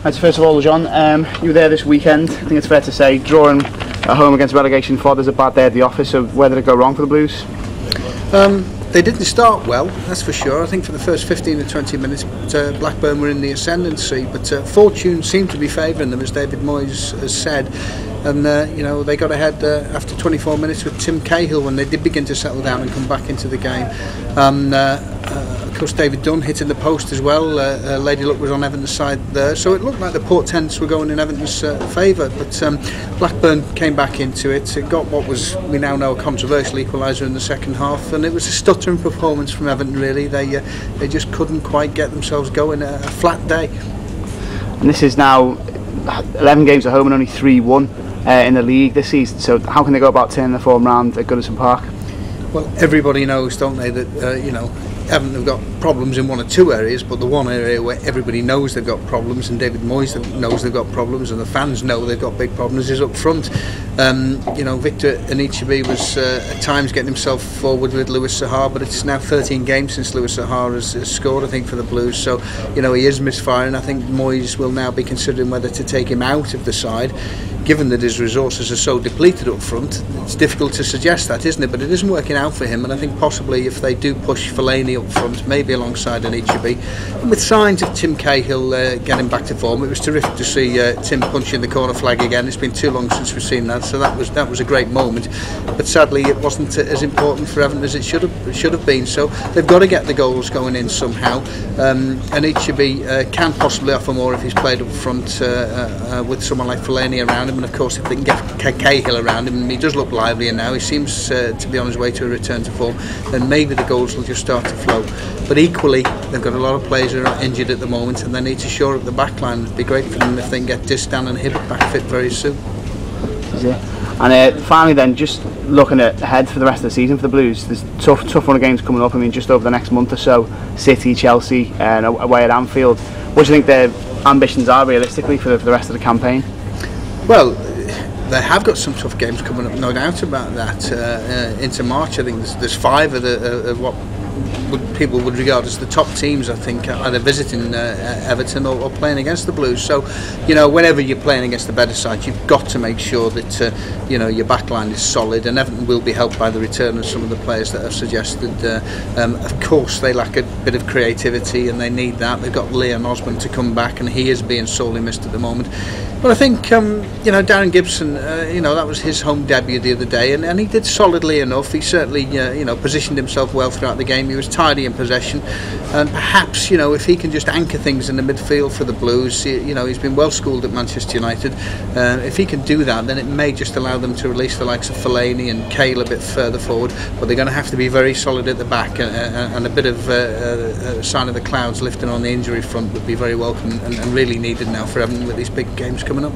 Right, so first of all, John, you were there this weekend. I think it's fair to say, drawing at home against relegation fodder is a bad day at the office. So where did it go wrong for the Blues? They didn't start well, that's for sure. I think for the first 15 or 20 minutes Blackburn were in the ascendancy, but fortune seemed to be favouring them, as David Moyes has said. And they got ahead after 24 minutes with Tim Cahill when they did begin to settle down and come back into the game. Of course, David Dunn hitting the post as well. Lady Luck was on Everton's side there, so it looked like the portents were going in Everton's favour. But Blackburn came back into it. It got what was, we now know, a controversial equaliser in the second half, and it was a stuttering performance from Everton. Really, they just couldn't quite get themselves going. A flat day. And this is now 11 games at home and only 3-1 in the league this season. So how can they go about turning the form round at Goodison Park? Well, everybody knows, don't they, that Everton have got problems in one or two areas, but the one area where everybody knows they've got problems, and David Moyes knows they've got problems, and the fans know they've got big problems, is up front. Victor Anichebe was at times getting himself forward with Louis Saha, but it's now 13 games since Louis Saha has scored, I think, for the Blues. So, he is misfiring. I think Moyes will now be considering whether to take him out of the side. Given that his resources are so depleted up front, it's difficult to suggest that, isn't it? But it isn't working out for him, and I think possibly if they do push Fellaini up front, maybe alongside Anichebe, and with signs of Tim Cahill getting back to form. It was terrific to see Tim punching the corner flag again. It's been too long since we've seen that, so that was a great moment. But sadly, it wasn't as important for Everton as it should have been. So they've got to get the goals going in somehow. Anichebe can possibly offer more if he's played up front with someone like Fellaini around him. And of course, if they can get Cahill around him, and he does look livelier now, he seems to be on his way to a return to form, then maybe the goals will just start to flow. But equally, they've got a lot of players who are injured at the moment, and they need to shore up the back line. It'd be great for them if they can get Distan and Hibbert back fit very soon. And finally then, just looking ahead for the rest of the season for the Blues, there's tough run of games coming up. I mean, just over the next month or so, City, Chelsea, and away at Anfield. What do you think their ambitions are realistically for the rest of the campaign? Well, they have got some tough games coming up, no doubt about that. Into March, I think there's 5 of what people would regard as the top teams, I think, either visiting Everton or playing against the Blues. So, whenever you're playing against the better side, you've got to make sure that your backline is solid, and Everton will be helped by the return of some of the players that have suggested. Of course, they lack a bit of creativity, and they need that. They've got Leon Osborne to come back, and he is being sorely missed at the moment. But I think, Darren Gibson, that was his home debut the other day, and he did solidly enough. He certainly, positioned himself well throughout the game. He was tidy in possession, and perhaps, if he can just anchor things in the midfield for the Blues, he's been well schooled at Manchester United. If he can do that, then it may just allow them to release the likes of Fellaini and Cahill a bit further forward. But they're going to have to be very solid at the back, and a bit of a sign of the clouds lifting on the injury front would be very welcome and really needed now for Everton with these big games coming up.